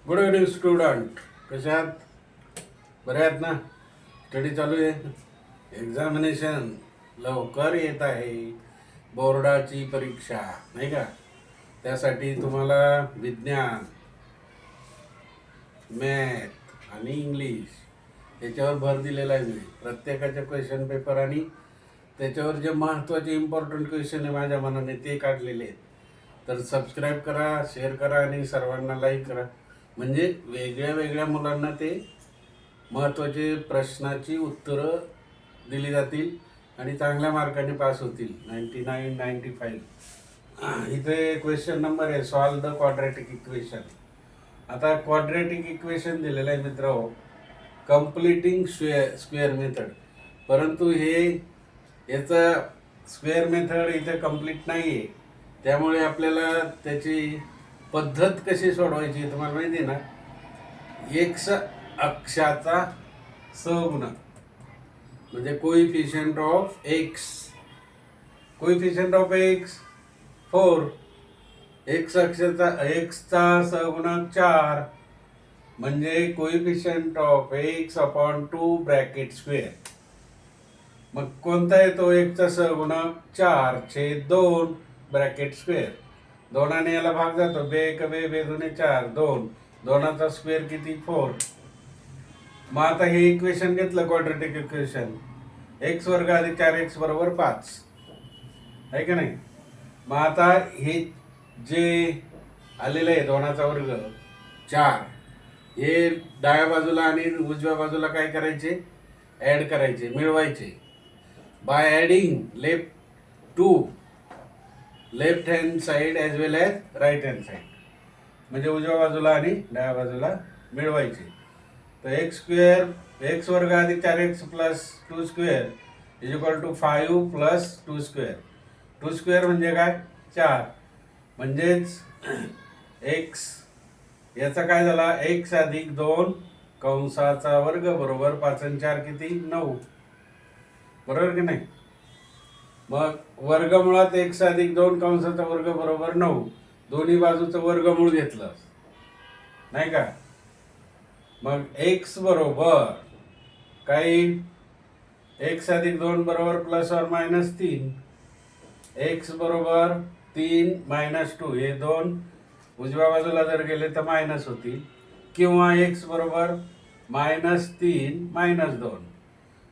Good evening student. कसे आहात? बरे आहेत ना? स्टडी चालू आहे. एक्झामिनेशन लवकर येत आहे. बोर्डाची परीक्षा नाही का? त्यासाठी तुम्हाला विज्ञान, मॅथ आणि इंग्लिश याच्यावर भर दिलेला आहे मी. प्रत्येकाचे क्वेश्चन पेपर आणि त्याच्यावर जे महत्त्वाचे इम्पॉर्टंट क्वेश्चन आहे माझ्या मनाने ते काढलेले आहेत. तर सबस्क्राईब करा, शेअर करा आणि सर्वांना लाईक करा. म्हणजे वेगळ्या वेगळ्या मुलांना ते महत्त्वाचे प्रश्नाची उत्तरं दिली जातील आणि चांगल्या मार्काने पास होतील. 99, 95. इथे क्वेश्चन नंबर आहे, सॉल्व द क्वाड्रॅटिक इक्वेशन. आता क्वाड्रॅटिक इक्वेशन दिलेलं आहे मित्रांनो, कम्प्लिटिंग स्क्वेअर मेथड. परंतु याचा स्क्वेअर मेथड इथे कम्प्लीट नाही आहे. त्यामुळे आपल्याला त्याची पद्धत कशी सोडवायची तुम्हाला माहिती आहे ना. एक्स अक्षाचा सहगुणक म्हणजे coefficient of x. Coefficient of x 4. एक्सचा सहगुणक 4 म्हणजे coefficient of x upon 2 bracket square. मग कोणता येतो एक्सचा सहगुणक? 4/2 ब्रॅकेट स्क्वेअर. दोनाने याला भाग जातो, बे एक बे बे दोन्ही 4, 2 दोनाचा स्क्वेअर किती? 4. मग आता हे इक्वेशन घेतलं क्वाड्रॅटिक इक्वेशन, एक्स वर्ग अधिक 4x बरोबर 5 आहे का नाही. मग आता हे जे आलेलं आहे दोनाचा वर्ग 4, हे डाव्या बाजूला आणि उजव्या बाजूला काय करायचे? ॲड करायचे, मिळवायचे. By adding left hand side as well as right hand side. म्हणजे उजव्या बाजूला आणि डाव्या बाजूला मिळवायचे. तर एक्स वर्ग अधिक 4x plus 2 square is equal to 5 plus 2 square. 2 square म्हणजे काय? 4. म्हणजेच एक्स याचा काय झाला? एक्स अधिक 2 कंसाचा वर्ग बरोबर 5 आणि 4 किती? 9. बरोबर की नाही. मग वर्गमुळात एक्स अधिक 2 कंसाचा वर्ग बरोबर 9. दोन्ही बाजूचं वर्गमूळ घेतलं नाही का. मग एक्स बरोबर काही एक्स अधिक 2 बरोबर प्लस और मायनस 3. एक्स बरोबर 3 मायनस 2 हे 2 उजव्या बाजूला जर गेले तर मायनस होतील. किंवा एक्स बरोबर -3 -2.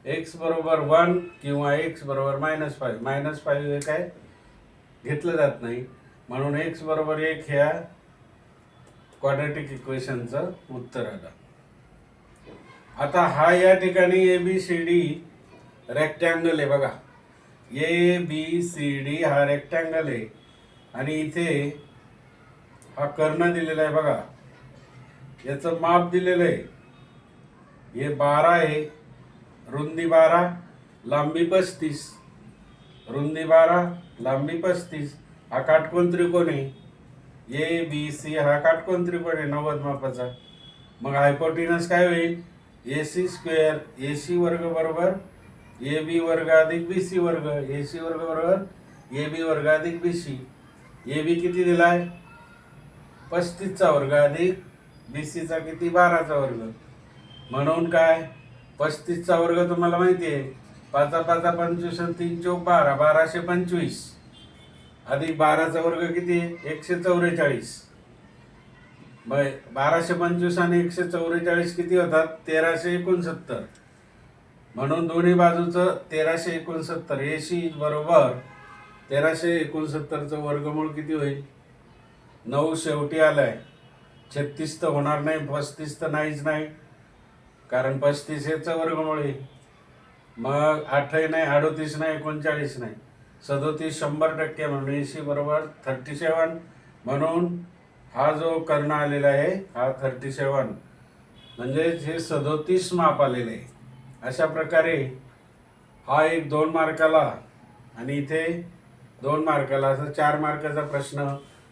एक्स बरोबर 1 किंवा एक्स बरोबर -5. -5 हे काय घेतलं जात नाही, म्हणून एक्स बरोबर 1 ह्या क्वाड्रॅटिक इक्वेशनचं उत्तर आलं. आता हा या ठिकाणी ABCD रेक्टँगल आहे बघा. ABCD हा रेक्टँगल आहे आणि इथे हा कर्ण दिलेला आहे बघा. याचं माप दिलेलं आहे, हे 12 आहे, रुंदी 12, लांबी 35. रुंदी 12, लांबी 35. हा काटकोन त्रिकोण आहे. ABC हा काटकोन त्रिकोण आहे 90 मापाचा. मग हायपोटेनस काय होईल? AC square. AC वर्ग बरोबर AB वर्ग अधिक BC वर्ग. AC वर्ग बरोबर AB वर्ग अधिक BC. AB किती दिलाय? 35चा वर्ग अधिक BCचा किती? 12चा वर्ग. म्हणून काय? 35चा वर्ग तुम्हाला माहिती आहे, 5 5 25 आणि 3 चौक 12, 1225 अधिक 12चा वर्ग किती? 144. मग 1225 आणि 144 किती होतात? 1369. म्हणून दोन्ही बाजूचं 1369. AC बरोबर 1369चं वर्गमूळ किती होईल? 9 शेवटी आलाय. 36 तर होणार नाही, 35 तर नाहीच नाही, कारण 35 याचं वर्गमूळ आहे. मग 8 नाही, 38 नाही, 39 नाही, 37 100%. म्हणून AC बरोबर 37. म्हणून हा जो कर्ण आलेला आहे हा 37 म्हणजे हे 37 माप आलेले आहे. अशा प्रकारे हा एक 2 मार्काला आणि इथे 2 मार्काला असा 4 मार्काचा प्रश्न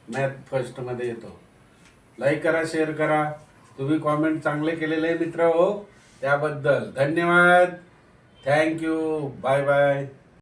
मॅथ फर्स्टमध्ये येतो. लाईक करा, शेअर करा. तुम्ही कॉमेंट चांगले केलेले आहे मित्र हो, त्याबद्दल धन्यवाद. थँक्यू. Bye bye.